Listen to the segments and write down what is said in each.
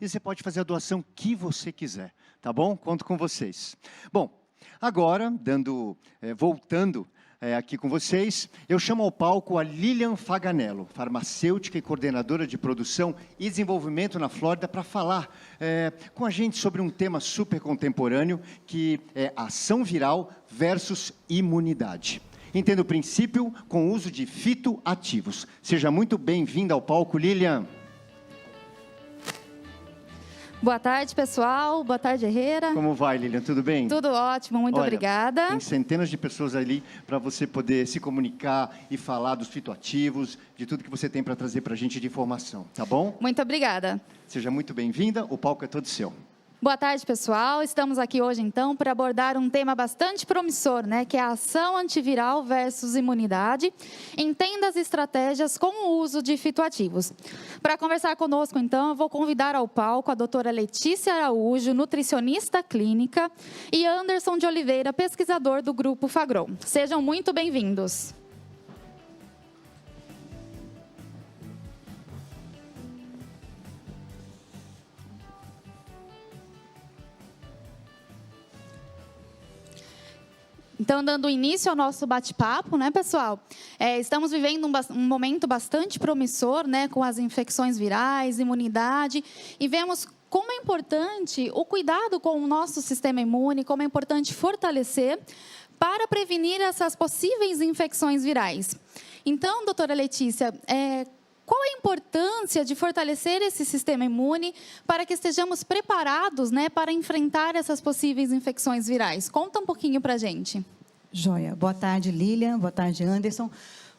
e você pode fazer a doação que você quiser, tá bom? Conto com vocês. Bom, agora, voltando aqui com vocês, eu chamo ao palco a Lilian Faganello, farmacêutica e coordenadora de produção e desenvolvimento na Flórida, para falar com a gente sobre um tema super contemporâneo, que é ação viral versus imunidade. Entenda o princípio com o uso de fitoativos. Seja muito bem-vinda ao palco, Lilian. Boa tarde, pessoal. Boa tarde, Herrera. Como vai, Lilian? Tudo bem? Tudo ótimo, muito obrigada. Tem centenas de pessoas ali para você poder se comunicar e falar dos fitoativos, de tudo que você tem para trazer para a gente de informação, tá bom? Muito obrigada. Seja muito bem-vinda, o palco é todo seu. Boa tarde, pessoal. Estamos aqui hoje, então, para abordar um tema bastante promissor, né? Que é a ação antiviral versus imunidade. Entenda as estratégias com o uso de fitoativos. Para conversar conosco, então, eu vou convidar ao palco a doutora Letícia Araújo, nutricionista clínica, e Anderson de Oliveira, pesquisador do Grupo Fagron. Sejam muito bem-vindos. Então, dando início ao nosso bate-papo, né, pessoal? Estamos vivendo um momento bastante promissor, né, com as infecções virais, imunidade, e vemos como é importante o cuidado com o nosso sistema imune, como é importante fortalecer para prevenir essas possíveis infecções virais. Então, doutora Letícia, qual a importância de fortalecer esse sistema imune para que estejamos preparados, né, para enfrentar essas possíveis infecções virais? Conta um pouquinho para a gente. Joia. Boa tarde, Lilian. Boa tarde, Anderson.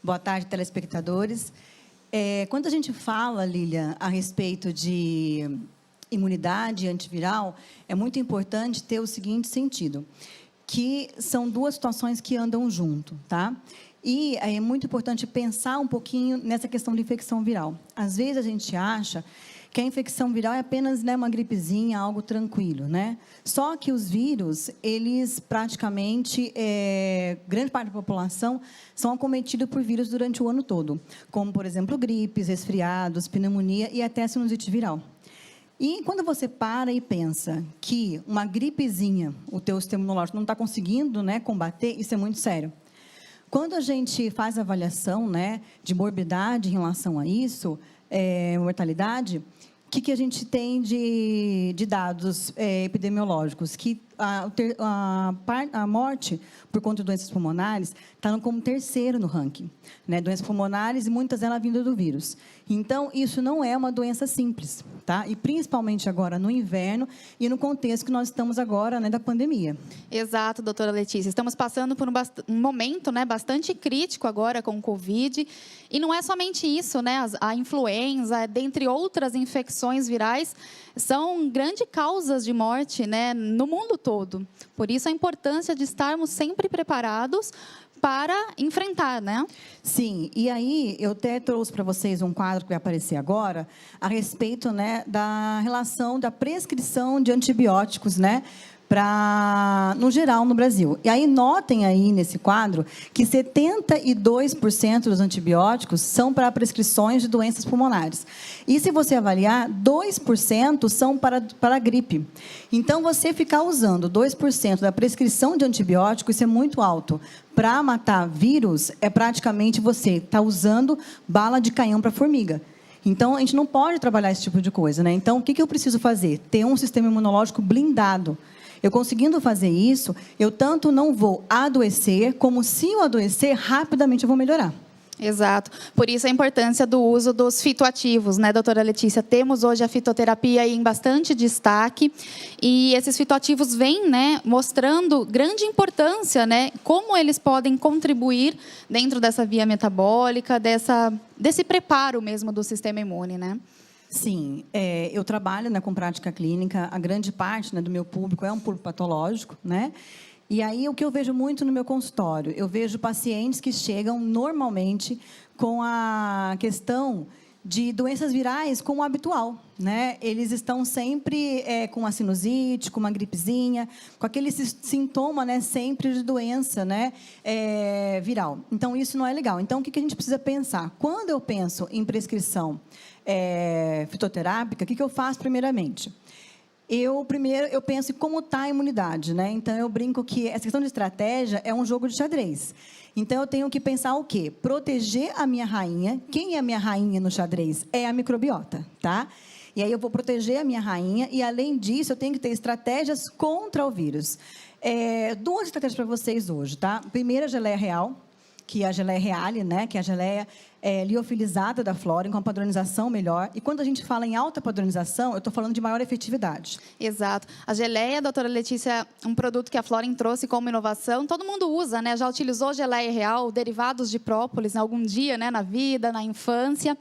Boa tarde, telespectadores. Quando a gente fala, Lilian, a respeito de imunidade antiviral, é muito importante ter o seguinte sentido, que são duas situações que andam junto, tá? E é muito importante pensar um pouquinho nessa questão de infecção viral. Às vezes, a gente acha que a infecção viral é apenas, né, uma gripezinha, algo tranquilo, né? Só que os vírus, eles praticamente, grande parte da população, são acometidos por vírus durante o ano todo, como, por exemplo, gripes, resfriados, pneumonia e até sinusite viral. E quando você para e pensa que uma gripezinha, o teu sistema imunológico não está conseguindo, né, combater, isso é muito sério. Quando a gente faz a avaliação, né, de morbidade em relação a isso, mortalidade, o que a gente tem de dados epidemiológicos? Que a morte por conta de doenças pulmonares está como terceiro no ranking, né? Doenças pulmonares, e muitas delas vindo do vírus. Então, isso não é uma doença simples, tá? E principalmente agora no inverno e no contexto que nós estamos agora, né, da pandemia. Exato, doutora Letícia. Estamos passando por um momento, né, bastante crítico agora com o Covid. E não é somente isso, né? A influenza, dentre outras infecções virais, são grandes causas de morte, né, no mundo todo. Por isso, a importância de estarmos sempre preparados para enfrentar, né? Sim, e aí eu até trouxe para vocês um quadro que vai aparecer agora, a respeito, né, da relação da prescrição de antibióticos, né, no geral no Brasil. E aí notem aí nesse quadro que 72% dos antibióticos são para prescrições de doenças pulmonares. E se você avaliar, 2% são para a gripe. Então, você ficar usando 2% da prescrição de antibiótico, isso é muito alto. Para matar vírus, é praticamente você está usando bala de canhão para formiga. Então, a gente não pode trabalhar esse tipo de coisa, né? Então, o que eu preciso fazer? Ter um sistema imunológico blindado. Eu conseguindo fazer isso, eu tanto não vou adoecer, como se eu adoecer, rapidamente eu vou melhorar. Exato. Por isso a importância do uso dos fitoativos, né, doutora Letícia? Temos hoje a fitoterapia aí em bastante destaque e esses fitoativos vêm, né, mostrando grande importância, né, como eles podem contribuir dentro dessa via metabólica, desse preparo mesmo do sistema imune, né? Sim, eu trabalho, né, com prática clínica, a grande parte, né, do meu público é um público patológico, né? E aí, o que eu vejo muito no meu consultório? Eu vejo pacientes que chegam normalmente com a questão de doenças virais como o habitual, né? Eles estão sempre com uma sinusite, com uma gripezinha, com aquele sintoma, né, sempre de doença, né, viral. Então, isso não é legal. Então, o que a gente precisa pensar? Quando eu penso em prescrição fitoterápica, o que eu faço primeiramente? Primeiro eu penso em como está a imunidade, né? Então, eu brinco que essa questão de estratégia é um jogo de xadrez. Então, eu tenho que pensar o quê? Proteger a minha rainha. Quem é a minha rainha no xadrez? É a microbiota, tá? E aí, eu vou proteger a minha rainha e, além disso, eu tenho que ter estratégias contra o vírus. 2 estratégias para vocês hoje, tá? Primeiro, a geleia real, que é a geleia Reale, né? Que é a geleia liofilizada da Flora, com uma padronização melhor. E quando a gente fala em alta padronização, eu estou falando de maior efetividade. Exato. A geleia, doutora Letícia, é um produto que a Floren trouxe como inovação. Todo mundo usa, né? Já utilizou geleia real, derivados de própolis, algum dia, né? Na vida, na infância.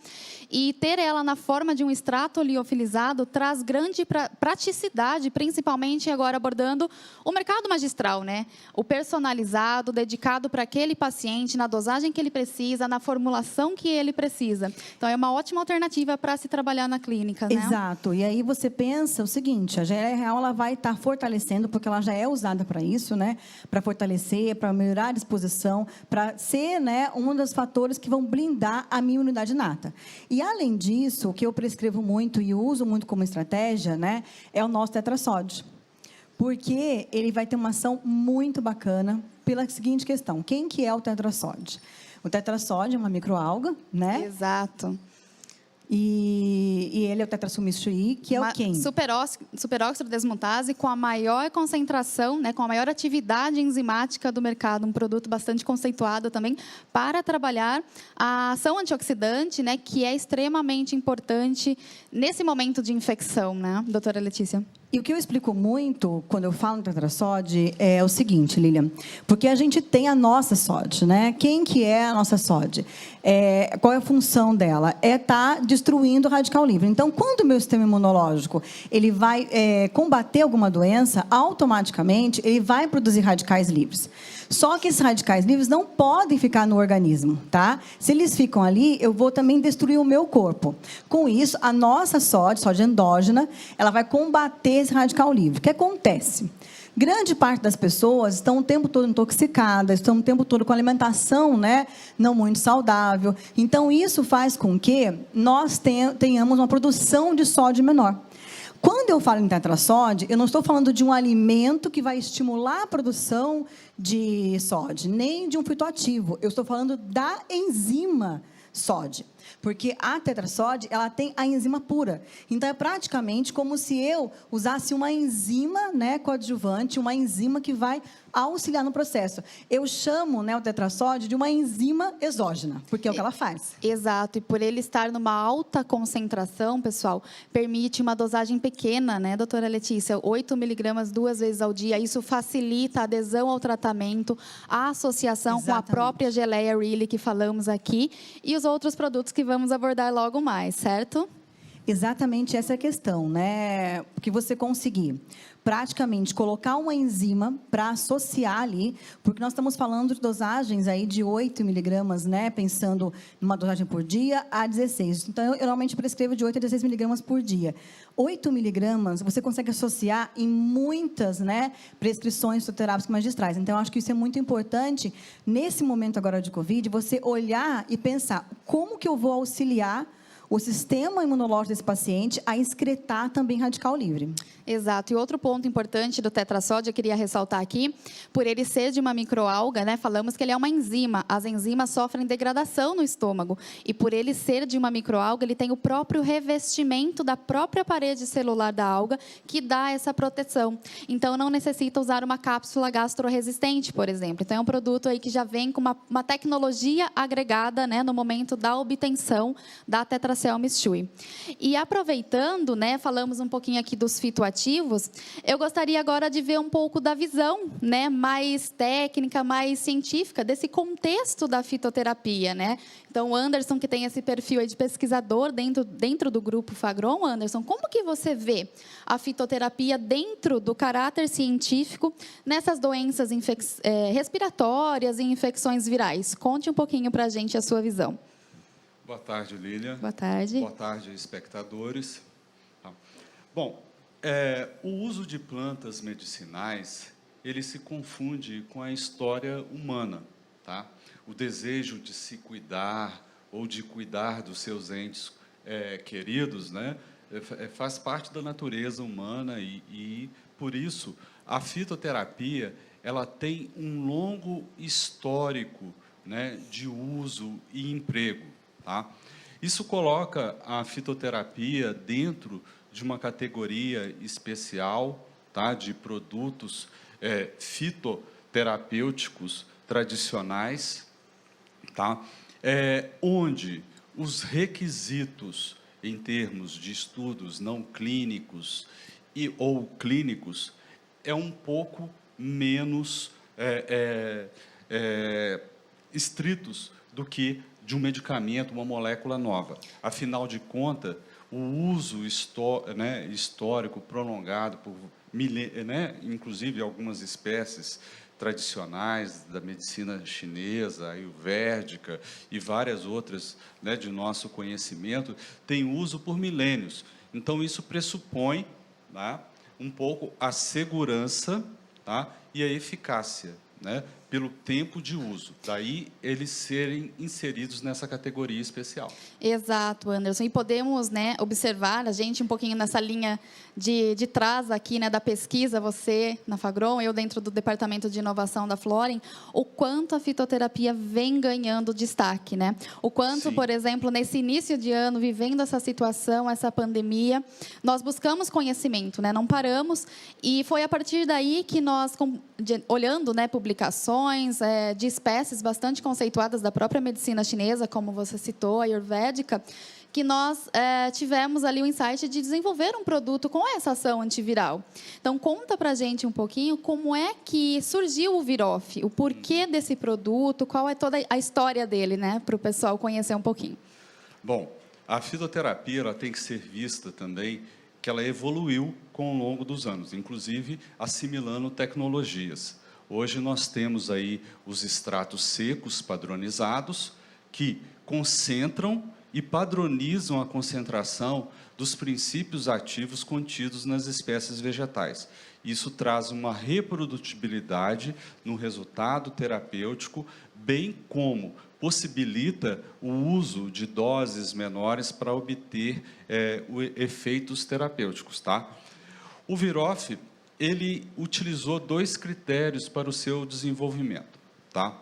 E ter ela na forma de um extrato liofilizado traz grande praticidade, principalmente agora abordando o mercado magistral, né? O personalizado, dedicado para aquele paciente, na dosagem que ele precisa, na formulação que ele precisa. Então, é uma ótima alternativa para se trabalhar na clínica, né? Exato. E aí você pensa o seguinte, a geleia real ela vai estar fortalecendo, porque ela já é usada para isso, né? Para fortalecer, para melhorar a disposição, para ser, né, um dos fatores que vão blindar a minha imunidade inata. E, além disso, o que eu prescrevo muito e uso muito como estratégia, né, é o nosso tetrassódio. Porque ele vai ter uma ação muito bacana pela seguinte questão. Quem que é o tetrassódio? O tetrassódio é uma microalga, né? Exato. E ele é o tetrasumistui, que é o quem? Superóxido desmutase com a maior concentração, né, com a maior atividade enzimática do mercado, um produto bastante conceituado também para trabalhar a ação antioxidante, né, que é extremamente importante nesse momento de infecção, né, doutora Letícia? E o que eu explico muito quando eu falo no tetrassódio é o seguinte, Lilian, porque a gente tem a nossa sódio, né? Quem que é a nossa sódio? Qual é a função dela? É estar destruindo o radical livre. Então, quando o meu sistema imunológico ele vai combater alguma doença, automaticamente ele vai produzir radicais livres. Só que esses radicais livres não podem ficar no organismo, tá? Se eles ficam ali, eu vou também destruir o meu corpo. Com isso, a nossa sódio endógena, ela vai combater esse radical livre. O que acontece? Grande parte das pessoas estão o tempo todo intoxicadas, estão o tempo todo com alimentação, né, não muito saudável. Então, isso faz com que nós tenhamos uma produção de sódio menor. Quando eu falo em tetrassódio, eu não estou falando de um alimento que vai estimular a produção de sódio, nem de um fitoativo. Eu estou falando da enzima sódio. Porque a tetrassódio, ela tem a enzima pura. Então, é praticamente como se eu usasse uma enzima, né, coadjuvante, uma enzima que vai auxiliar no processo. Eu chamo, né, o tetrassódio de uma enzima exógena, porque é o que ela faz. Exato. E por ele estar numa alta concentração, pessoal, permite uma dosagem pequena, né, doutora Letícia? 8 miligramas 2 vezes ao dia. Isso facilita a adesão ao tratamento, a associação com a própria geleia Really que falamos aqui e os outros produtos que vamos abordar logo mais, certo? Exatamente essa é a questão, né? Porque você conseguir praticamente colocar uma enzima para associar ali, porque nós estamos falando de dosagens aí de 8 miligramas, né? Pensando numa dosagem por dia a 16. Então, eu normalmente prescrevo de 8 a 16 miligramas por dia. 8 miligramas você consegue associar em muitas, né, prescrições fitoterápicas magistrais. Então, eu acho que isso é muito importante, nesse momento agora de Covid, você olhar e pensar como que eu vou auxiliar o sistema imunológico desse paciente a excretar também radical livre. Exato. E outro ponto importante do tetrassódio, eu queria ressaltar aqui, por ele ser de uma microalga, né, falamos que ele é uma enzima. As enzimas sofrem degradação no estômago. E por ele ser de uma microalga, ele tem o próprio revestimento da própria parede celular da alga, que dá essa proteção. Então, não necessita usar uma cápsula gastroresistente, por exemplo. Então, é um produto aí que já vem com uma tecnologia agregada, né, no momento da obtenção da tetraselmistui. E aproveitando, né, falamos um pouquinho aqui dos fitoativos, eu gostaria agora de ver um pouco da visão, né, mais técnica, mais científica, desse contexto da fitoterapia, né? Então, o Anderson, que tem esse perfil aí de pesquisador dentro do grupo Fagron, Anderson, como que você vê a fitoterapia dentro do caráter científico nessas doenças respiratórias e infecções virais? Conte um pouquinho para a gente a sua visão. Boa tarde, Lilian. Boa tarde. Boa tarde, espectadores. Bom, o uso de plantas medicinais, ele se confunde com a história humana, tá? O desejo de se cuidar ou de cuidar dos seus entes queridos, né? Faz parte da natureza humana e, por isso, a fitoterapia ela tem um longo histórico, né, de uso e emprego. Tá? Isso coloca a fitoterapia dentro de uma categoria especial, tá, de produtos fitoterapêuticos tradicionais, tá? Onde os requisitos em termos de estudos não clínicos ou clínicos é um pouco menos estritos do que de um medicamento, uma molécula nova. Afinal de contas, o uso histórico prolongado por inclusive algumas espécies tradicionais da medicina chinesa, ayurvédica e várias outras, né, de nosso conhecimento, tem uso por milênios. Então, isso pressupõe, tá, um pouco a segurança, tá, e a eficácia, né, pelo tempo de uso. Daí, eles serem inseridos nessa categoria especial. Exato, Anderson. E podemos, né, observar, a gente um pouquinho nessa linha de trás aqui, né, da pesquisa, você na Fagron, eu dentro do Departamento de Inovação da Floren, o quanto a fitoterapia vem ganhando destaque, né? O quanto, Sim. por exemplo, nesse início de ano, vivendo essa situação, essa pandemia, nós buscamos conhecimento, né? Não paramos, e foi a partir daí que nós, olhando, né, publicações de espécies bastante conceituadas da própria medicina chinesa, como você citou, a ayurvédica, que nós tivemos ali o insight de desenvolver um produto com essa ação antiviral. Então, conta para a gente um pouquinho como é que surgiu o Virof, o porquê desse produto, qual é toda a história dele, né, para o pessoal conhecer um pouquinho. Bom, a fitoterapia ela tem que ser vista também que ela evoluiu com o longo dos anos, inclusive assimilando tecnologias. Hoje nós temos aí os extratos secos padronizados que concentram e padronizam a concentração dos princípios ativos contidos nas espécies vegetais. Isso traz uma reprodutibilidade no resultado terapêutico, bem como possibilita o uso de doses menores para obter efeitos terapêuticos. Tá? O Virof, ele utilizou 2 critérios para o seu desenvolvimento. Tá?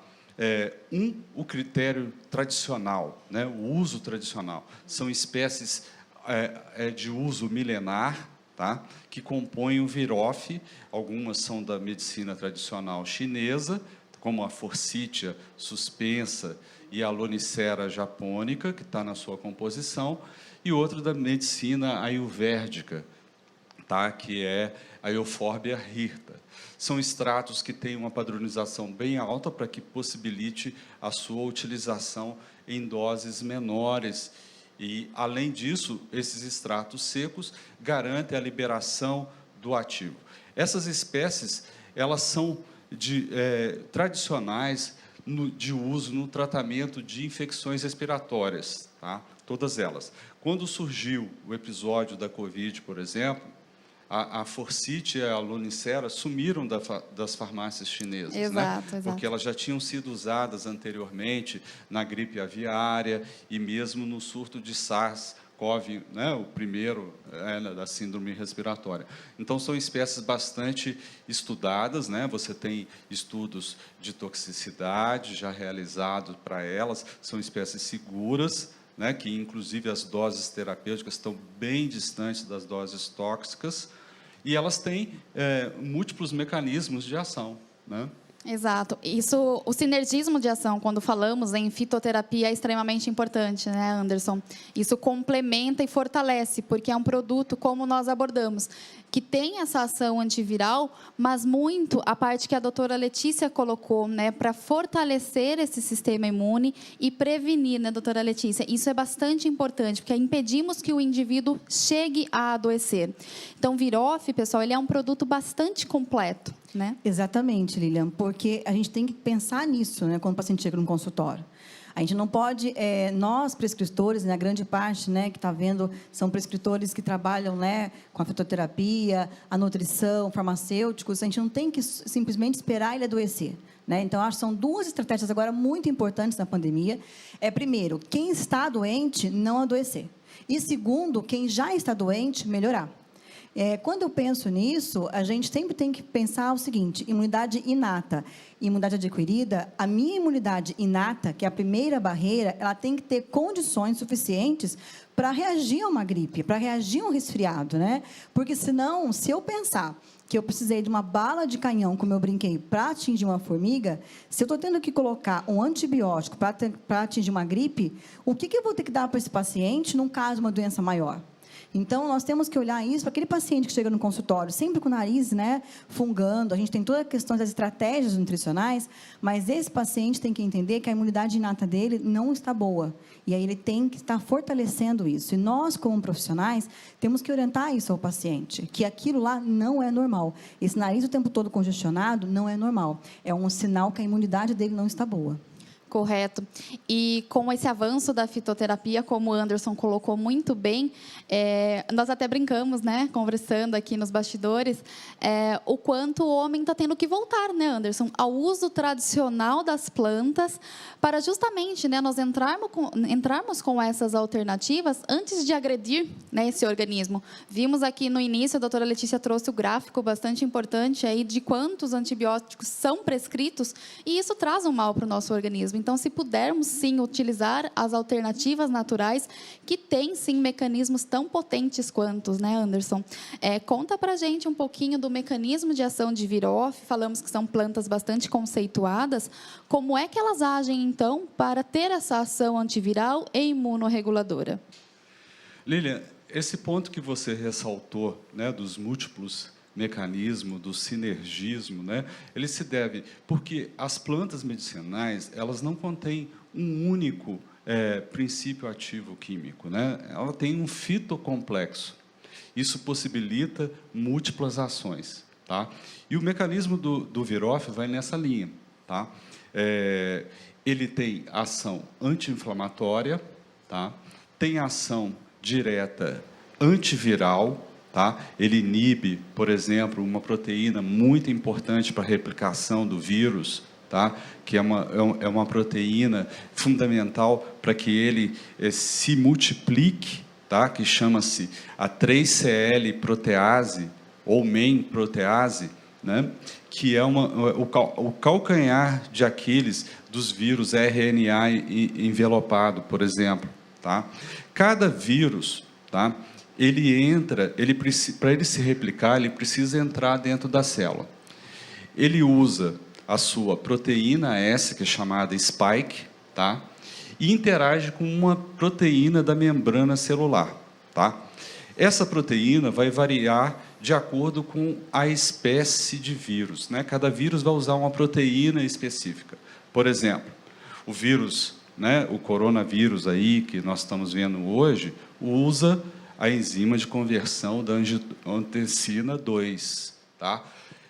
O critério tradicional, né, o uso tradicional, são espécies de uso milenar, tá, que compõem o Virof. Algumas são da medicina tradicional chinesa, como a Forsythia suspensa e a Lonicera japônica, que está na sua composição, e outro da medicina ayurvédica, tá, que é a Euphorbia hirta. São extratos que têm uma padronização bem alta para que possibilite a sua utilização em doses menores. E, além disso, esses extratos secos garantem a liberação do ativo. Essas espécies, elas são tradicionais de uso no tratamento de infecções respiratórias, tá? Todas elas. Quando surgiu o episódio da Covid, por exemplo, a Forsythia e a Lonicera sumiram das farmácias chinesas, exato, né? Exato. Porque elas já tinham sido usadas anteriormente na gripe aviária e mesmo no surto de SARS-CoV, né? O primeiro da síndrome respiratória. Então, são espécies bastante estudadas, né? Você tem estudos de toxicidade já realizados para elas, são espécies seguras, né? Que, inclusive, as doses terapêuticas estão bem distantes das doses tóxicas, e elas têm múltiplos mecanismos de ação, né? Exato. Isso, o sinergismo de ação, quando falamos em fitoterapia, é extremamente importante, né, Anderson? Isso complementa e fortalece, porque é um produto, como nós abordamos, que tem essa ação antiviral, mas muito a parte que a doutora Letícia colocou, né, para fortalecer esse sistema imune e prevenir, né, doutora Letícia? Isso é bastante importante, porque impedimos que o indivíduo chegue a adoecer. Então, o Virof, pessoal, ele é um produto bastante completo, né? Exatamente, Lilian, porque a gente tem que pensar nisso, né, quando o paciente chega no consultório. A gente não pode, nós prescritores, na grande parte, né, que está vendo, são prescritores que trabalham, né, com a fitoterapia, a nutrição, farmacêuticos, a gente não tem que simplesmente esperar ele adoecer. Né? Então, acho que são duas estratégias agora muito importantes na pandemia. Primeiro, quem está doente, não adoecer. E segundo, quem já está doente, melhorar. Quando eu penso nisso, a gente sempre tem que pensar o seguinte: imunidade inata e imunidade adquirida. A minha imunidade inata, que é a primeira barreira, ela tem que ter condições suficientes para reagir a uma gripe, para reagir a um resfriado, né? Porque senão, se eu pensar que eu precisei de uma bala de canhão, como eu brinquei, para atingir uma formiga, se eu estou tendo que colocar um antibiótico para atingir uma gripe, o que eu vou ter que dar para esse paciente num caso de uma doença maior? Então, nós temos que olhar isso para aquele paciente que chega no consultório, sempre com o nariz, né, fungando. A gente tem toda a questão das estratégias nutricionais, mas esse paciente tem que entender que a imunidade inata dele não está boa. E aí ele tem que estar fortalecendo isso. E nós, como profissionais, temos que orientar isso ao paciente, que aquilo lá não é normal. Esse nariz o tempo todo congestionado não é normal. É um sinal que a imunidade dele não está boa. Correto. E com esse avanço da fitoterapia, como o Anderson colocou muito bem, nós até brincamos, né, conversando aqui nos bastidores, o quanto o homem está tendo que voltar, né, Anderson, ao uso tradicional das plantas, para justamente, né, nós entrarmos com essas alternativas antes de agredir, né, esse organismo. Vimos aqui no início, a doutora Letícia trouxe o gráfico bastante importante aí de quantos antibióticos são prescritos, e isso traz um mal para o nosso organismo. Então, se pudermos, sim, utilizar as alternativas naturais, que têm, sim, mecanismos tão potentes quantos, né, Anderson? Conta para a gente um pouquinho do mecanismo de ação de Viroffe. Falamos que são plantas bastante conceituadas. Como é que elas agem, então, para ter essa ação antiviral e imunorreguladora? Lilian, esse ponto que você ressaltou, né, dos múltiplos mecanismo, do sinergismo, né? Ele se deve porque as plantas medicinais, elas não contêm um único princípio ativo químico, né? Ela tem um fitocomplexo. Isso possibilita múltiplas ações, tá? E o mecanismo do Viroffe vai nessa linha, tá? Ele tem ação anti-inflamatória, tá? Tem ação direta antiviral. Tá? Ele inibe, por exemplo, uma proteína muito importante para a replicação do vírus, tá? Que é uma proteína fundamental para que ele se multiplique, tá? Que chama-se a 3CL protease, ou main protease, né? Que é o calcanhar de Aquiles dos vírus RNA envelopado, por exemplo. Tá? Cada vírus, tá? Para ele se replicar, ele precisa entrar dentro da célula. Ele usa a sua proteína S, que é chamada spike, tá? E interage com uma proteína da membrana celular. Tá? Essa proteína vai variar de acordo com a espécie de vírus, né? Cada vírus vai usar uma proteína específica. Por exemplo, o vírus, né, o coronavírus aí, que nós estamos vendo hoje, usa a enzima de conversão da angiotensina 2. Tá?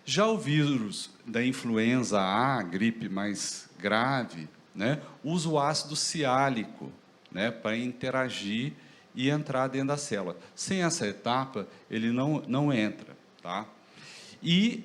Já o vírus da influenza A, gripe mais grave, né, usa o ácido ciálico, né, para interagir e entrar dentro da célula. Sem essa etapa, ele não entra. Tá? E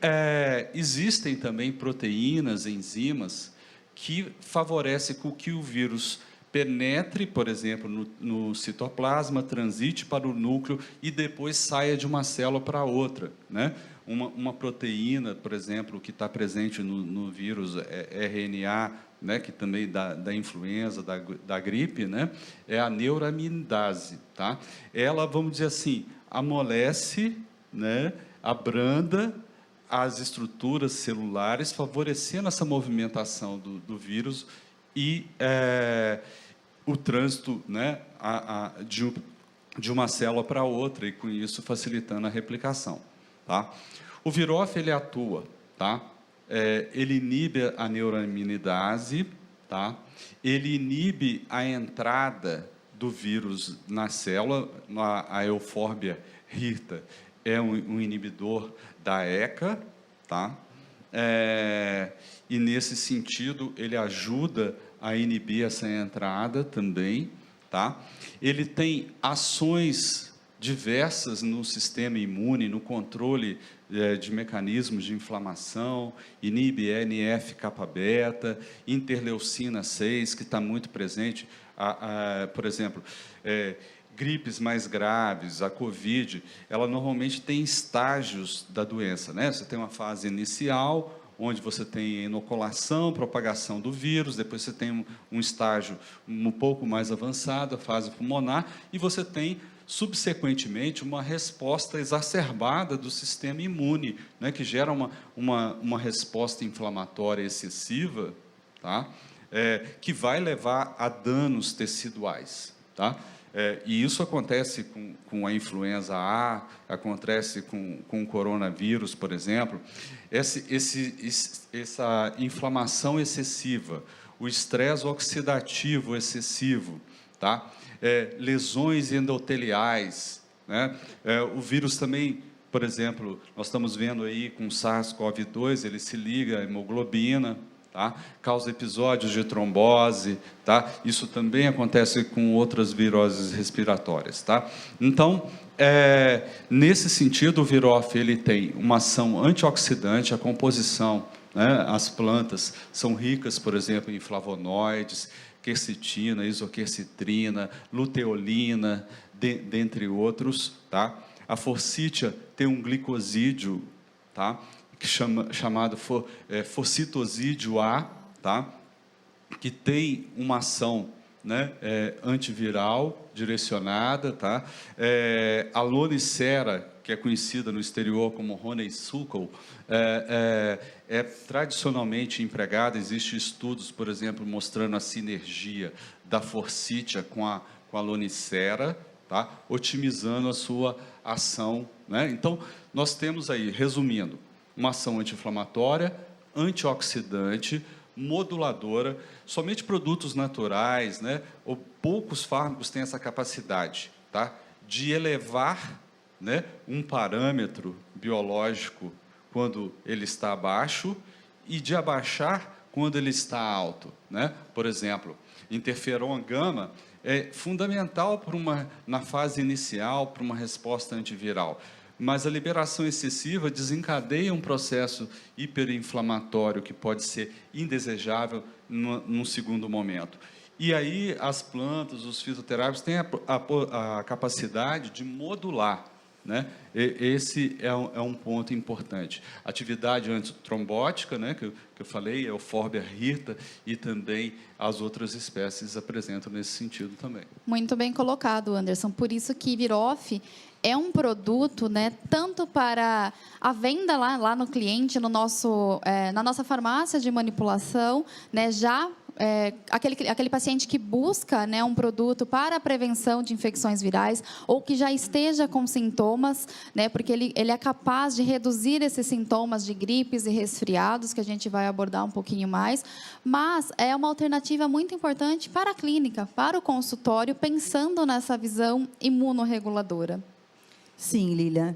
existem também proteínas, enzimas, que favorecem com que o vírus penetre, por exemplo, no citoplasma, transite para o núcleo e depois saia de uma célula para outra. Né? Uma proteína, por exemplo, que está presente no vírus RNA, né, que também da influenza, da gripe, né, é a neuraminidase. Tá? Ela, vamos dizer assim, amolece, né, abranda as estruturas celulares, favorecendo essa movimentação do vírus e o trânsito, né, de uma célula para outra, e com isso facilitando a replicação. Tá? O Viroffe, ele atua, tá? Ele inibe a neuraminidase, tá? Ele inibe a entrada do vírus na célula, a Euphorbia hirta é um inibidor da ECA, tá? E nesse sentido ele ajuda a inibir essa entrada também, tá? Ele tem ações diversas no sistema imune, no controle de mecanismos de inflamação, inibe NF-kappa-beta, interleucina 6, que está muito presente, por exemplo, gripes mais graves, a COVID, ela normalmente tem estágios da doença, né? Você tem uma fase inicial, onde você tem inoculação, propagação do vírus, depois você tem um estágio um pouco mais avançado, a fase pulmonar, e você tem, subsequentemente, uma resposta exacerbada do sistema imune, né, que gera uma resposta inflamatória excessiva, tá? Que vai levar a danos teciduais, tá? E isso acontece com a influenza A, acontece com o coronavírus, por exemplo. Essa inflamação excessiva, o estresse oxidativo excessivo, tá? Lesões endoteliais, né? O vírus também, por exemplo, nós estamos vendo aí com o SARS-CoV-2, ele se liga à hemoglobina, tá? Causa episódios de trombose, tá? Isso também acontece com outras viroses respiratórias, tá? Então, nesse sentido, o Virof ele tem uma ação antioxidante, a composição, né? As plantas são ricas, por exemplo, em flavonoides, quercetina, isoquercitrina, luteolina, dentre outros, tá? A forsythia tem um glicosídeo, tá? Chamado forcitosídeo A, tá? Que tem uma ação, né, antiviral direcionada, tá? A lonicera, que é conhecida no exterior como honeysuckle, tradicionalmente empregada. Existem estudos, por exemplo, mostrando a sinergia da forsythia com a lonicera, tá? Otimizando a sua ação, né? Então, nós temos aí, resumindo, uma ação anti-inflamatória, antioxidante, moduladora. Somente produtos naturais, né, ou poucos fármacos têm essa capacidade, tá, de elevar, né, um parâmetro biológico quando ele está abaixo e de abaixar quando ele está alto, né? Por exemplo, interferon gama é fundamental na fase inicial para uma resposta antiviral, mas a liberação excessiva desencadeia um processo hiperinflamatório que pode ser indesejável num segundo momento. E aí as plantas, os fitoterápicos têm a capacidade de modular, né? Esse é um ponto importante. Atividade antitrombótica, né, que eu falei, o Euphorbia hirta, e também as outras espécies apresentam nesse sentido também. Muito bem colocado, Anderson. Por isso que Virof é um produto, né, tanto para a venda lá no cliente, na nossa farmácia de manipulação, né, já aquele paciente que busca, né, um produto para a prevenção de infecções virais ou que já esteja com sintomas, né, porque ele é capaz de reduzir esses sintomas de gripes e resfriados, que a gente vai abordar um pouquinho mais, mas é uma alternativa muito importante para a clínica, para o consultório, pensando nessa visão imunorreguladora. Sim, Lilian.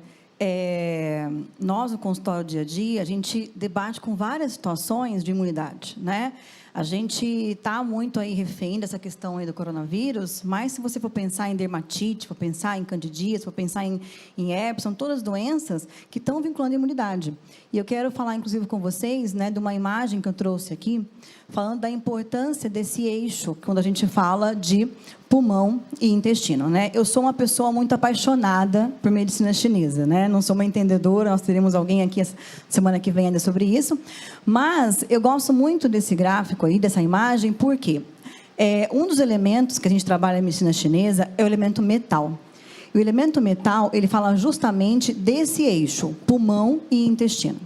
Nós, no consultório dia a dia, a gente debate com várias situações de imunidade, né? A gente está muito aí refém dessa questão aí do coronavírus, mas se você for pensar em dermatite, for pensar em candidíase, for pensar em herpes, são todas doenças que estão vinculando a imunidade. E eu quero falar, inclusive, com vocês, né, de uma imagem que eu trouxe aqui, falando da importância desse eixo, quando a gente fala de pulmão e intestino, né? Eu sou uma pessoa muito apaixonada por medicina chinesa, né? Não sou uma entendedora, nós teremos alguém aqui semana que vem ainda sobre isso, mas eu gosto muito desse gráfico aí, dessa imagem, porque um dos elementos que a gente trabalha em medicina chinesa é o elemento metal. E o elemento metal, ele fala justamente desse eixo, pulmão e intestino.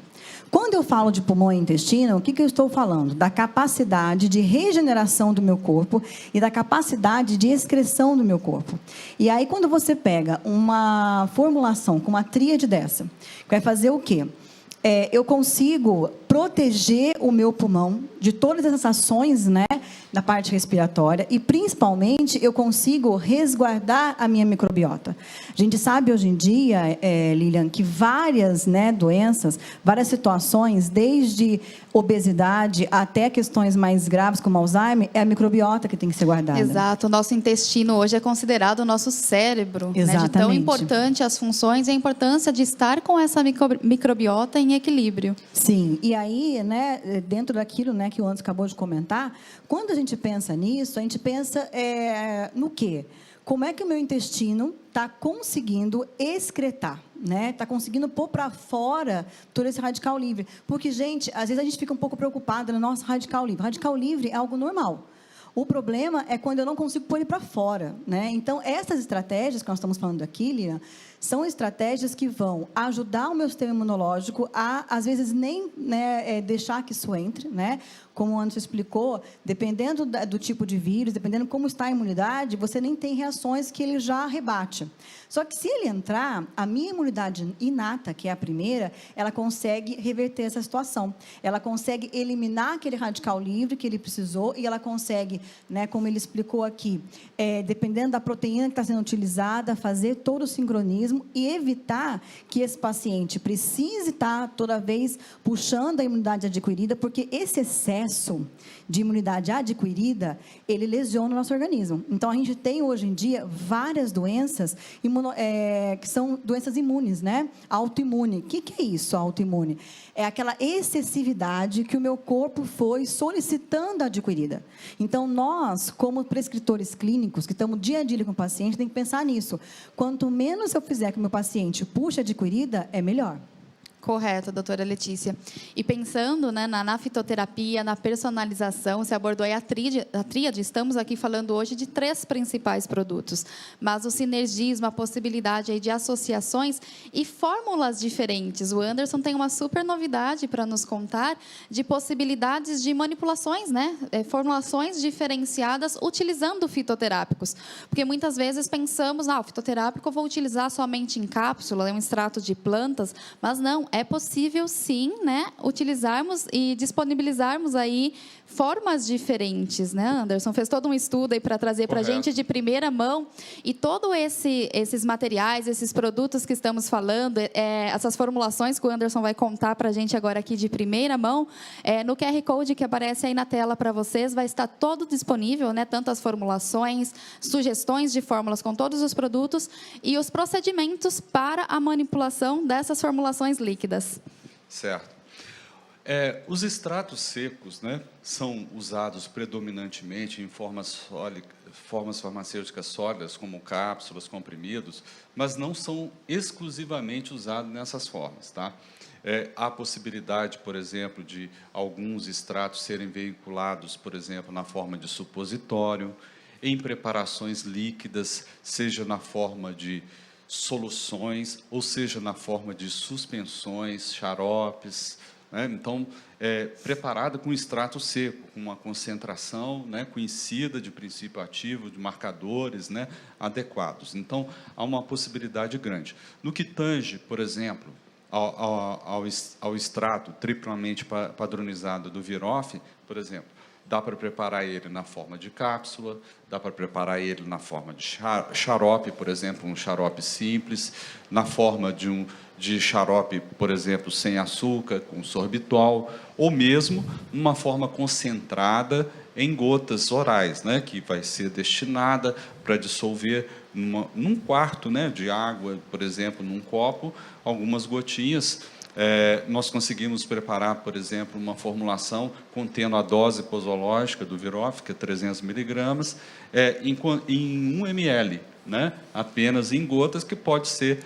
Quando eu falo de pulmão e intestino, o que eu estou falando? Da capacidade de regeneração do meu corpo e da capacidade de excreção do meu corpo. E aí, quando você pega uma formulação com uma tríade dessa, vai fazer o quê? Eu consigo proteger o meu pulmão de todas essas ações, né, na parte respiratória, e principalmente eu consigo resguardar a minha microbiota. A gente sabe hoje em dia, Lilian, que várias, né, doenças, várias situações, desde obesidade até questões mais graves como Alzheimer, é a microbiota que tem que ser guardada. Exato, o nosso intestino hoje é considerado o nosso cérebro, né, de tão importante as funções e a importância de estar com essa microbiota em equilíbrio. Sim, e aí, né, dentro daquilo, né, que o Anderson acabou de comentar, quando a gente pensa nisso, a gente pensa no quê? Como é que o meu intestino está conseguindo excretar, né? Está conseguindo pôr para fora todo esse radical livre. Porque, gente, às vezes a gente fica um pouco preocupada no nosso radical livre. Radical livre é algo normal. O problema é quando eu não consigo pôr ele para fora, né? Então, essas estratégias que nós estamos falando aqui, Lilian, são estratégias que vão ajudar o meu sistema imunológico a, às vezes, nem, né, deixar que isso entre, né? Como o Anderson explicou, dependendo do tipo de vírus, dependendo como está a imunidade, você nem tem reações que ele já rebate. Só que se ele entrar, a minha imunidade inata, que é a primeira, ela consegue reverter essa situação. Ela consegue eliminar aquele radical livre que ele precisou e ela consegue, né, como ele explicou aqui, dependendo da proteína que está sendo utilizada, fazer todo o sincronismo e evitar que esse paciente precise estar toda vez puxando a imunidade adquirida, porque esse excesso de imunidade adquirida, ele lesiona o nosso organismo. Então, a gente tem, hoje em dia, várias doenças que são doenças imunes, né? Autoimune. O que é isso, autoimune? É aquela excessividade que o meu corpo foi solicitando adquirida. Então, nós, como prescritores clínicos, que estamos dia a dia com o paciente, tem que pensar nisso. Quanto menos eu fizer que o meu paciente puxe adquirida, é melhor. Correto, doutora Letícia. E pensando, né, na fitoterapia, na personalização, você abordou aí a tríade, estamos aqui falando hoje de 3 principais produtos, mas o sinergismo, a possibilidade aí de associações e fórmulas diferentes. O Anderson tem uma super novidade para nos contar de possibilidades de manipulações, né, formulações diferenciadas utilizando fitoterápicos. Porque muitas vezes pensamos, o fitoterápico eu vou utilizar somente em cápsula, é um extrato de plantas, mas não. É possível, sim, né, utilizarmos e disponibilizarmos aí formas diferentes, né, Anderson? Fez todo um estudo aí para trazer para a gente de primeira mão. E todos esses materiais, esses produtos que estamos falando, essas formulações que o Anderson vai contar para a gente agora aqui de primeira mão, no QR Code que aparece aí na tela para vocês, vai estar todo disponível, né, tanto as formulações, sugestões de fórmulas com todos os produtos e os procedimentos para a manipulação dessas formulações líquidas. Certo. Os extratos secos, né, são usados predominantemente em formas farmacêuticas sólidas, como cápsulas, comprimidos, mas não são exclusivamente usados nessas formas, tá? Há possibilidade, por exemplo, de alguns extratos serem veiculados, por exemplo, na forma de supositório, em preparações líquidas, seja na forma de soluções, ou seja, na forma de suspensões, xaropes, né? Então, preparada com extrato seco, com uma concentração, né, conhecida de princípio ativo, de marcadores, né, adequados. Então, há uma possibilidade grande. No que tange, por exemplo, ao extrato triplamente padronizado do Virof, por exemplo, dá para preparar ele na forma de cápsula, dá para preparar ele na forma de xarope, por exemplo, um xarope simples, na forma de xarope, por exemplo, sem açúcar, com sorbitol, ou mesmo numa forma concentrada em gotas orais, né, que vai ser destinada para dissolver num quarto, né, de água, por exemplo, num copo, algumas gotinhas. Nós conseguimos preparar, por exemplo, uma formulação contendo a dose posológica do Virof, que é 300 miligramas, em 1 ml, né? Apenas em gotas, que pode ser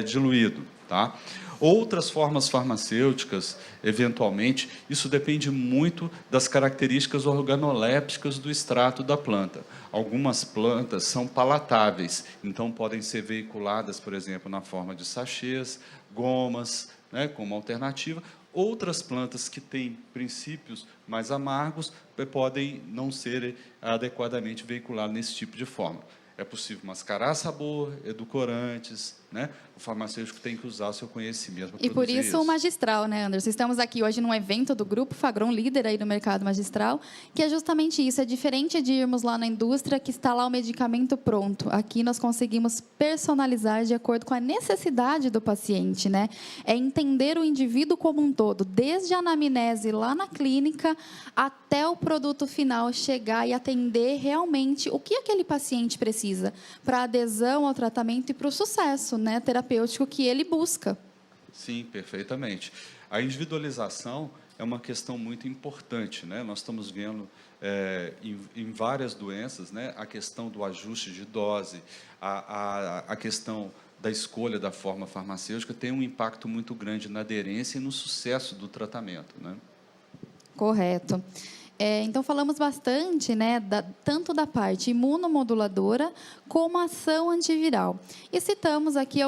diluído. Tá? Outras formas farmacêuticas, eventualmente, isso depende muito das características organolépticas do extrato da planta. Algumas plantas são palatáveis, então podem ser veiculadas, por exemplo, na forma de sachês, gomas, né, como alternativa. Outras plantas que têm princípios mais amargos podem não ser adequadamente veiculadas nesse tipo de forma. É possível mascarar sabor, edulcorantes, né? O farmacêutico tem que usar o seu conhecimento para E por produzir isso o magistral, né, Anderson? Estamos aqui hoje num evento do Grupo Fagron, líder aí no mercado magistral, que é justamente isso. É diferente de irmos lá na indústria, que está lá o medicamento pronto. Aqui nós conseguimos personalizar de acordo com a necessidade do paciente, né? É entender o indivíduo como um todo, desde a anamnese lá na clínica até o produto final chegar e atender realmente o que aquele paciente precisa para adesão ao tratamento e para o sucesso, né, terapêutico que ele busca. Sim, perfeitamente. A individualização é uma questão muito importante, né? Nós estamos vendo em várias doenças, né, a questão do ajuste de dose, a questão da escolha da forma farmacêutica tem um impacto muito grande na aderência e no sucesso do tratamento, né? Correto. Então, falamos bastante, né, tanto da parte imunomoduladora como a ação antiviral. E citamos aqui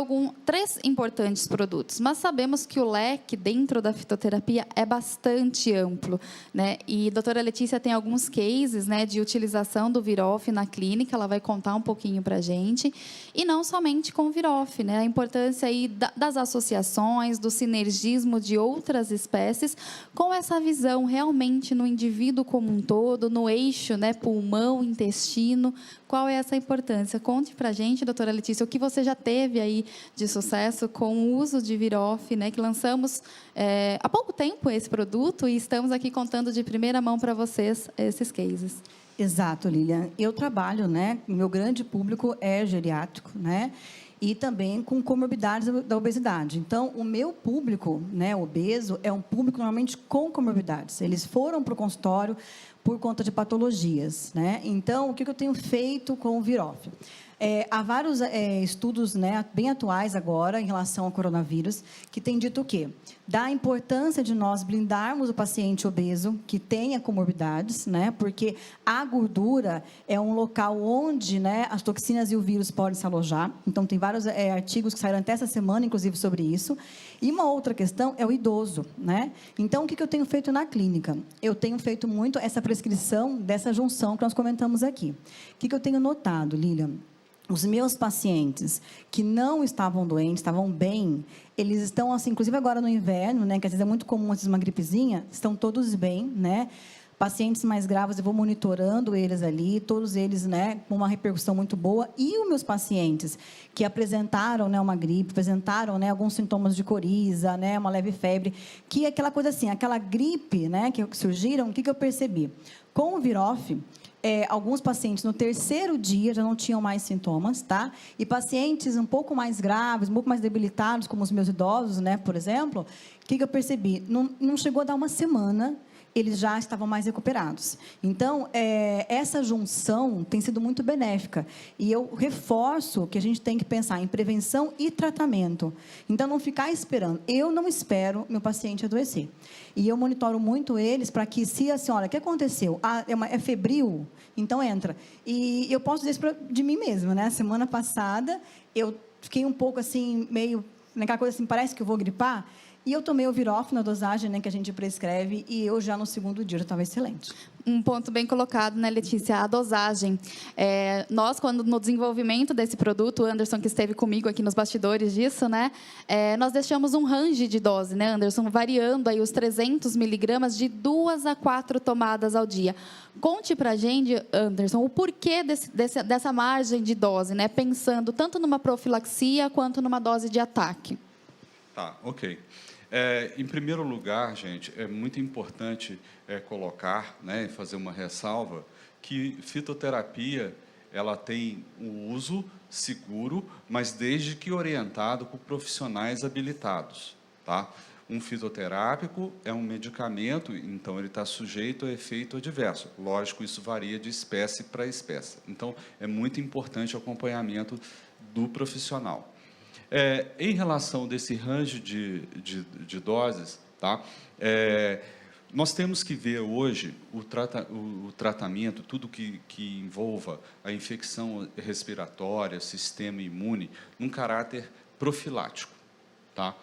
3 importantes produtos, mas sabemos que o leque dentro da fitoterapia é bastante amplo, né? E a doutora Letícia tem alguns cases, né, de utilização do Virof na clínica, ela vai contar um pouquinho para a gente. E não somente com o Virof, né? A importância aí das associações, do sinergismo de outras espécies, com essa visão realmente no indivíduo como um todo, no eixo, né, pulmão, intestino. Qual é essa importância? Conte para a gente, doutora Letícia, o que você já teve aí de sucesso com o uso de Virof, né, que lançamos há pouco tempo esse produto e estamos aqui contando de primeira mão para vocês esses cases. Exato, Lilian. Eu trabalho, né? Meu grande público é geriátrico, né? E também com comorbidades da obesidade. Então, o meu público, né, obeso, é um público normalmente com comorbidades. Eles foram para o consultório por conta de patologias, né? Então, o que eu tenho feito com o Virof? Há vários estudos, né, bem atuais agora em relação ao coronavírus que têm dito o quê? Da importância de nós blindarmos o paciente obeso que tenha comorbidades, né, porque a gordura é um local onde, né, as toxinas e o vírus podem se alojar. Então, tem vários artigos que saíram até essa semana, inclusive, sobre isso. E uma outra questão é o idoso, né? Então, o que eu tenho feito na clínica? Eu tenho feito muito essa prescrição dessa junção que nós comentamos aqui. O que eu tenho notado, Lilian? Os meus pacientes que não estavam doentes, estavam bem, eles estão, assim, inclusive agora no inverno, né, que às vezes é muito comum, às vezes, uma gripezinha, estão todos bem, né? Pacientes mais graves, eu vou monitorando eles ali, todos eles, né, com uma repercussão muito boa. E os meus pacientes que apresentaram, né, uma gripe, apresentaram, né, alguns sintomas de coriza, né, uma leve febre, que é aquela coisa assim, aquela gripe, né, que surgiram, o que eu percebi? Com o Virof, alguns pacientes no 3º dia já não tinham mais sintomas, tá? E pacientes um pouco mais graves, um pouco mais debilitados, como os meus idosos, né, por exemplo, o que eu percebi? Não chegou a dar uma semana, eles já estavam mais recuperados. Então, essa junção tem sido muito benéfica. E eu reforço que a gente tem que pensar em prevenção e tratamento. Então, não ficar esperando. Eu não espero meu paciente adoecer. E eu monitoro muito eles para que, se a senhora, o que aconteceu? É febril? Então, entra. E eu posso dizer isso de mim mesma, né? Semana passada, eu fiquei um pouco assim, meio, naquela coisa assim, parece que eu vou gripar. E eu tomei o Virof na dosagem, né, que a gente prescreve, e eu já no 2º dia já estava excelente. Um ponto bem colocado, né, Letícia? A dosagem. Nós, quando no desenvolvimento desse produto, o Anderson, que esteve comigo aqui nos bastidores disso, né, nós deixamos um range de dose, né, Anderson, variando aí os 300 miligramas de 2 a 4 tomadas ao dia. Conte para a gente, Anderson, o porquê dessa margem de dose, né, pensando tanto numa profilaxia quanto numa dose de ataque. Tá, ok. Em primeiro lugar, gente, é muito importante colocar, né, e fazer uma ressalva, que fitoterapia ela tem um uso seguro, mas desde que orientado por profissionais habilitados. Tá? Um fitoterápico é um medicamento, então ele está sujeito a efeito adverso. Lógico, isso varia de espécie para espécie. Então, é muito importante o acompanhamento do profissional. Em relação desse range de doses, tá? Nós temos que ver hoje o tratamento, tudo que envolva a infecção respiratória, sistema imune, num caráter profilático. Tá?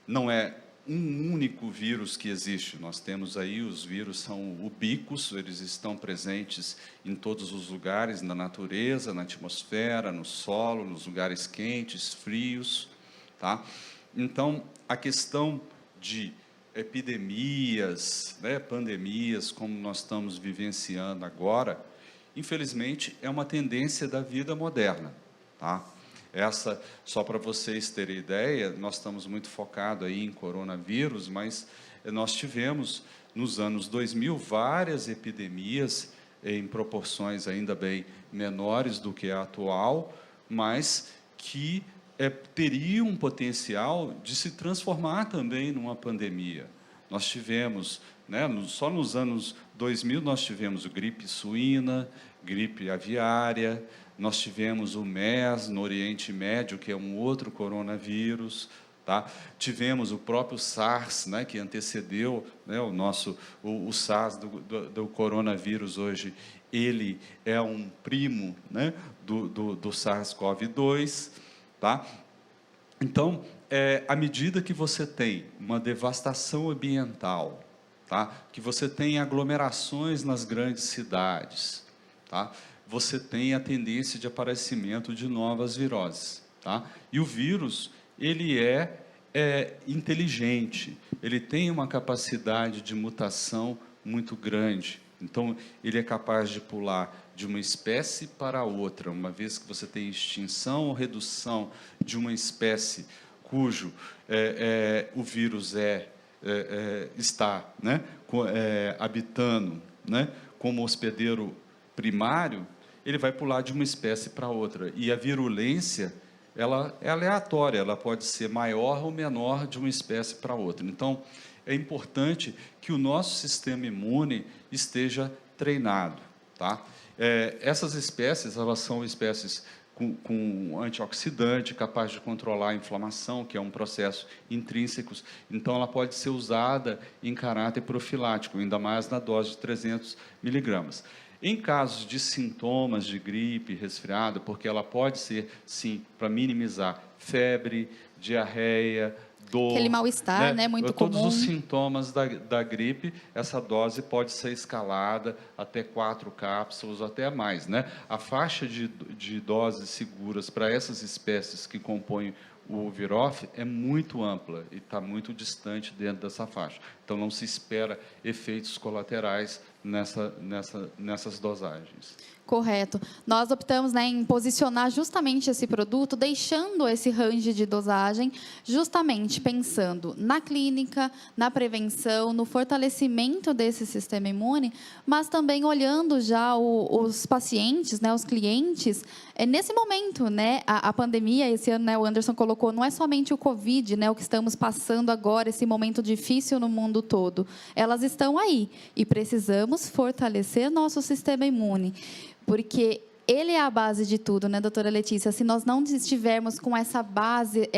Não é um único vírus que existe. Nós temos aí, os vírus são ubíquos, eles estão presentes em todos os lugares, na natureza, na atmosfera, no solo, nos lugares quentes, frios, tá? Então, a questão de epidemias, né, pandemias, como nós estamos vivenciando agora, infelizmente, é uma tendência da vida moderna, tá? Essa, só para vocês terem ideia, nós estamos muito focados aí em coronavírus, mas nós tivemos, nos anos 2000, várias epidemias em proporções ainda bem menores do que a atual, mas que teriam um potencial de se transformar também numa pandemia. Nós tivemos, né, só nos anos 2000, nós tivemos gripe suína, gripe aviária, nós tivemos o MERS no Oriente Médio, que é um outro coronavírus, tá? Tivemos o próprio SARS, né, que antecedeu, né, o SARS do coronavírus hoje, ele é um primo, né, do SARS-CoV-2, tá? Então, à medida que você tem uma devastação ambiental, tá, que você tem aglomerações nas grandes cidades, tá, você tem a tendência de aparecimento de novas viroses, tá? E o vírus, ele é inteligente, ele tem uma capacidade de mutação muito grande. Então, ele é capaz de pular de uma espécie para outra, uma vez que você tem extinção ou redução de uma espécie cujo o vírus está, né, habitando, né, como hospedeiro primário, ele vai pular de uma espécie para outra. E a virulência, ela é aleatória, ela pode ser maior ou menor de uma espécie para outra. Então, é importante que o nosso sistema imune esteja treinado, tá? Essas espécies, elas são espécies com antioxidante, capaz de controlar a inflamação, que é um processo intrínseco. Então, ela pode ser usada em caráter profilático, ainda mais na dose de 300 miligramas. Em casos de sintomas de gripe, resfriado, porque ela pode ser, sim, para minimizar febre, diarreia, dor... Aquele mal-estar, né, muito comum. Todos os sintomas da gripe, essa dose pode ser escalada até 4 cápsulas, até mais, né? A faixa de doses seguras para essas espécies que compõem o Virof é muito ampla e está muito distante dentro dessa faixa. Então, não se espera efeitos colaterais nessas dosagens. Correto. Nós optamos, né, em posicionar justamente esse produto, deixando esse range de dosagem, justamente pensando na clínica, na prevenção, no fortalecimento desse sistema imune, mas também olhando já os pacientes, né, os clientes, nesse momento, né, a pandemia, esse ano, né, o Anderson colocou, não é somente o Covid, né, o que estamos passando agora, esse momento difícil no mundo todo. Elas estão aí e precisamos fortalecer nosso sistema imune, porque ele é a base de tudo, né, doutora Letícia? Se nós não estivermos com essa base,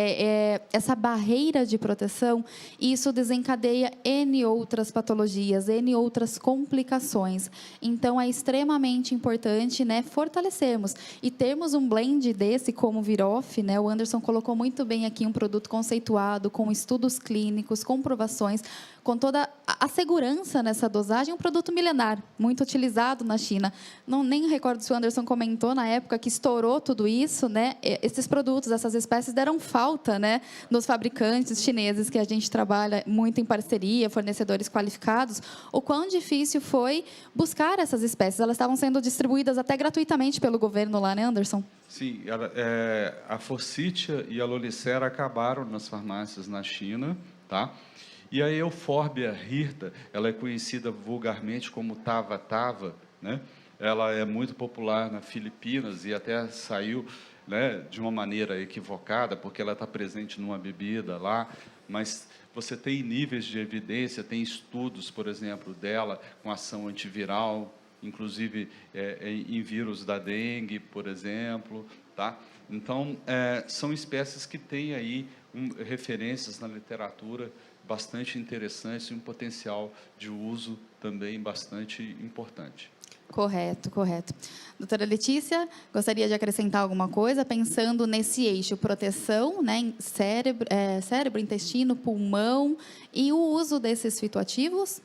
essa barreira de proteção, isso desencadeia N outras patologias, N outras complicações. Então, é extremamente importante, né, fortalecermos. E termos um blend desse, como o Virof, né, o Anderson colocou muito bem aqui, um produto conceituado, com estudos clínicos, comprovações, com toda a segurança nessa dosagem, um produto milenar, muito utilizado na China. Nem recordo se o Anderson comentou na época que estourou tudo isso, né? Esses produtos, essas espécies deram falta, né, nos fabricantes chineses, que a gente trabalha muito em parceria, fornecedores qualificados. O quão difícil foi buscar essas espécies? Elas estavam sendo distribuídas até gratuitamente pelo governo lá, né, Anderson? Sim, a Forsythia e a Lolicera acabaram nas farmácias na China, tá? E a Euphorbia hirta, ela é conhecida vulgarmente como tava-tava, né? Ela é muito popular nas Filipinas e até saiu, né, de uma maneira equivocada, porque ela está presente numa bebida lá, mas você tem níveis de evidência, tem estudos, por exemplo, dela com ação antiviral, inclusive em vírus da dengue, por exemplo, tá? Então, são espécies que têm aí referências na literatura bastante interessantes e um potencial de uso também bastante importante. Correto, correto. Doutora Letícia, gostaria de acrescentar alguma coisa, pensando nesse eixo proteção, né, em cérebro, intestino, pulmão e o uso desses fitoativos?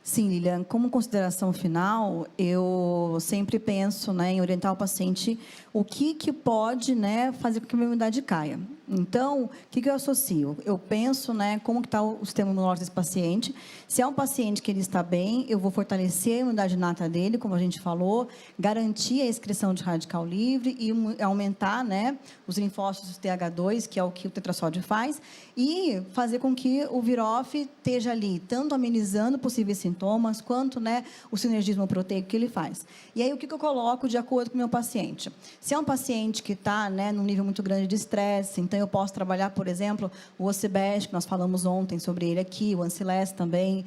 Sim, Lilian, como consideração final, eu sempre penso, né, em orientar o paciente o que pode, né, fazer com que a imunidade caia. Então, o que eu associo? Eu penso, né, como que está o sistema imunológico desse paciente. Se é um paciente que ele está bem, eu vou fortalecer a imunidade inata dele, como a gente falou, garantir a excreção de radical livre e aumentar, né, os linfócitos TH2, que é o que o tetrassódio faz, e fazer com que o Virof esteja ali, tanto amenizando possíveis sintomas, quanto, né, o sinergismo proteico que ele faz. E aí, o que eu coloco de acordo com o meu paciente? Se é um paciente que está, né, num nível muito grande de estresse, então eu posso trabalhar, por exemplo, o Ocibest, que nós falamos ontem sobre ele aqui, o Ancilest também.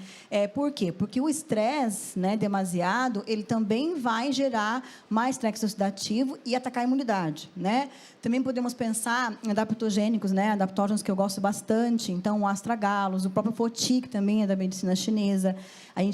Por quê? Porque o estresse, né, demasiado, ele também vai gerar mais estresse oxidativo e atacar a imunidade, né? Também podemos pensar em adaptogênicos, né, adaptógenos que eu gosto bastante, então o astragalos, o próprio Fotic também é da medicina chinesa,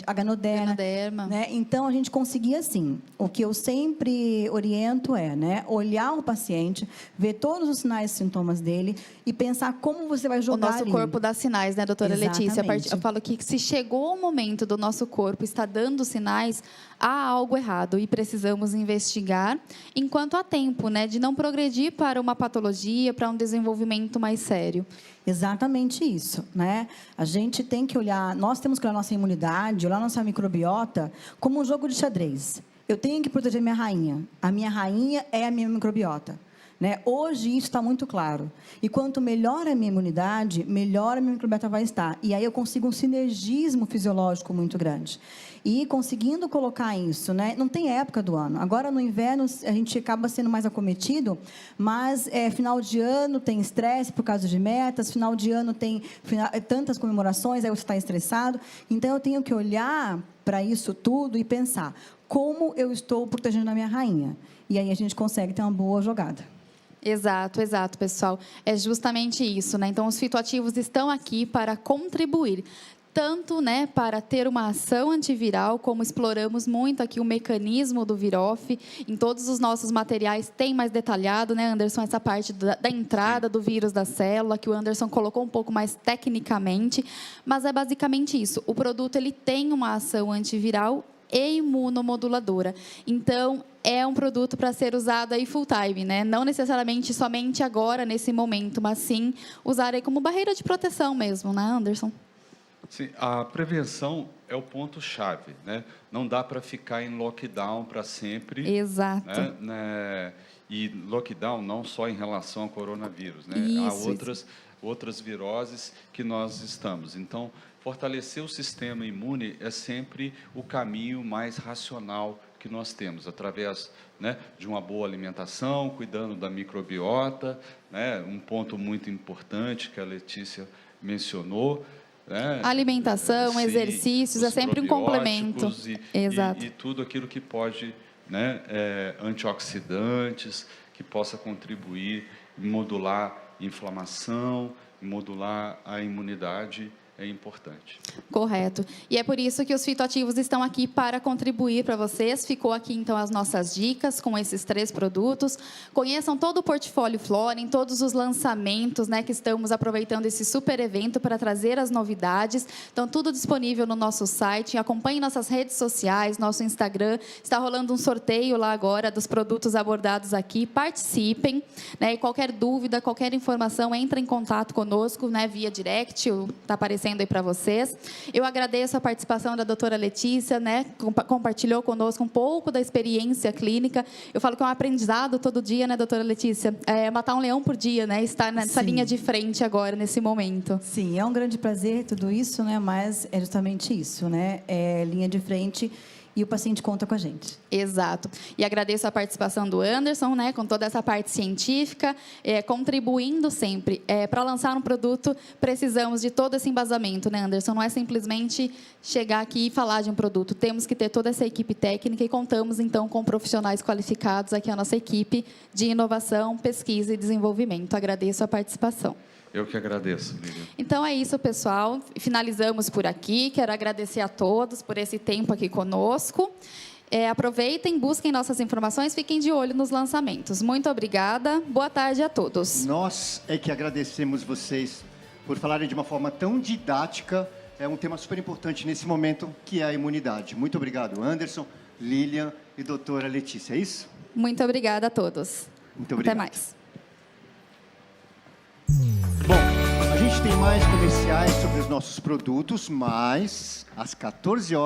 a Ganoderma, né? Então a gente conseguia assim. O que eu sempre oriento é, né, olhar o paciente, ver todos os sinais e sintomas dele e pensar como você vai jogar o nosso ali. corpo dá sinais, né, doutora Exatamente. Letícia? Eu falo que se chegou o momento do nosso corpo estar dando sinais, há algo errado e precisamos investigar enquanto há tempo, né, de não progredir para uma patologia, para um desenvolvimento mais sério. Exatamente isso, né? A gente tem que olhar, nós temos que olhar nossa imunidade, olhar nossa microbiota como um jogo de xadrez. Eu tenho que proteger minha rainha. A minha rainha é a minha microbiota. Né? Hoje isso está muito claro. E quanto melhor a minha imunidade, melhor a minha microbiota vai estar. E aí eu consigo um sinergismo fisiológico muito grande. E conseguindo colocar isso, né? Não tem época do ano. Agora, no inverno, a gente acaba sendo mais acometido, mas final de ano tem estresse por causa de metas, final de ano tem tantas comemorações, aí você está estressado. Então, eu tenho que olhar para isso tudo e pensar como eu estou protegendo a minha rainha. E aí a gente consegue ter uma boa jogada. Exato, exato, pessoal. É justamente isso, né? Então, os fitoativos estão aqui para contribuir, tanto, né, para ter uma ação antiviral, como exploramos muito aqui o mecanismo do Virof. Em todos os nossos materiais tem mais detalhado, né, Anderson, essa parte da entrada do vírus da célula, que o Anderson colocou um pouco mais tecnicamente, mas é basicamente isso. O produto ele tem uma ação antiviral e imunomoduladora. Então, é um produto para ser usado aí full time, né? Não necessariamente somente agora, nesse momento, mas sim usar aí como barreira de proteção mesmo, né, Anderson? Sim, a prevenção é o ponto-chave, né? Não dá para ficar em lockdown para sempre. Exato. Né? E lockdown não só em relação ao coronavírus, né? Isso, Há outras viroses que nós estamos. Então, fortalecer o sistema imune é sempre o caminho mais racional que nós temos, através, né, de uma boa alimentação, cuidando da microbiota, né? Um ponto muito importante que a Letícia mencionou, né? Alimentação, Sim, exercícios, é sempre um complemento. E tudo aquilo que pode, né, antioxidantes, que possa contribuir em modular inflamação, em modular a imunidade, é importante. Correto. E é por isso que os fitoativos estão aqui para contribuir para vocês. Ficou aqui, então, as nossas dicas com esses 3 produtos. Conheçam todo o portfólio Floren, todos os lançamentos, né, que estamos aproveitando esse super evento para trazer as novidades. Então, tudo disponível no nosso site. Acompanhe nossas redes sociais, nosso Instagram. Está rolando um sorteio lá agora dos produtos abordados aqui. Participem, né, e qualquer dúvida, qualquer informação, entre em contato conosco, né, via direct, está aparecendo aí para vocês. Eu agradeço a participação da doutora Letícia, né? Compartilhou conosco um pouco da experiência clínica. Eu falo que é um aprendizado todo dia, né, doutora Letícia? Matar um leão por dia, né? Estar nessa linha de frente agora, nesse momento. Sim, é um grande prazer tudo isso, né? Mas é justamente isso, né? É linha de frente e o paciente conta com a gente. Exato. E agradeço a participação do Anderson, né, com toda essa parte científica, contribuindo sempre. Para lançar um produto, precisamos de todo esse embasamento, né, Anderson? Não é simplesmente chegar aqui e falar de um produto. Temos que ter toda essa equipe técnica e contamos, então, com profissionais qualificados aqui, a nossa equipe de inovação, pesquisa e desenvolvimento. Agradeço a participação. Eu que agradeço, Lilian. Então é isso, pessoal. Finalizamos por aqui. Quero agradecer a todos por esse tempo aqui conosco. Aproveitem, busquem nossas informações, fiquem de olho nos lançamentos. Muito obrigada. Boa tarde a todos. Nós é que agradecemos vocês por falarem de uma forma tão didática. É um tema super importante nesse momento, que é a imunidade. Muito obrigado, Anderson, Lilian e doutora Letícia. É isso? Muito obrigada a todos. Muito obrigado. Até mais. Bom, a gente tem mais comerciais sobre os nossos produtos, mas às 14 horas...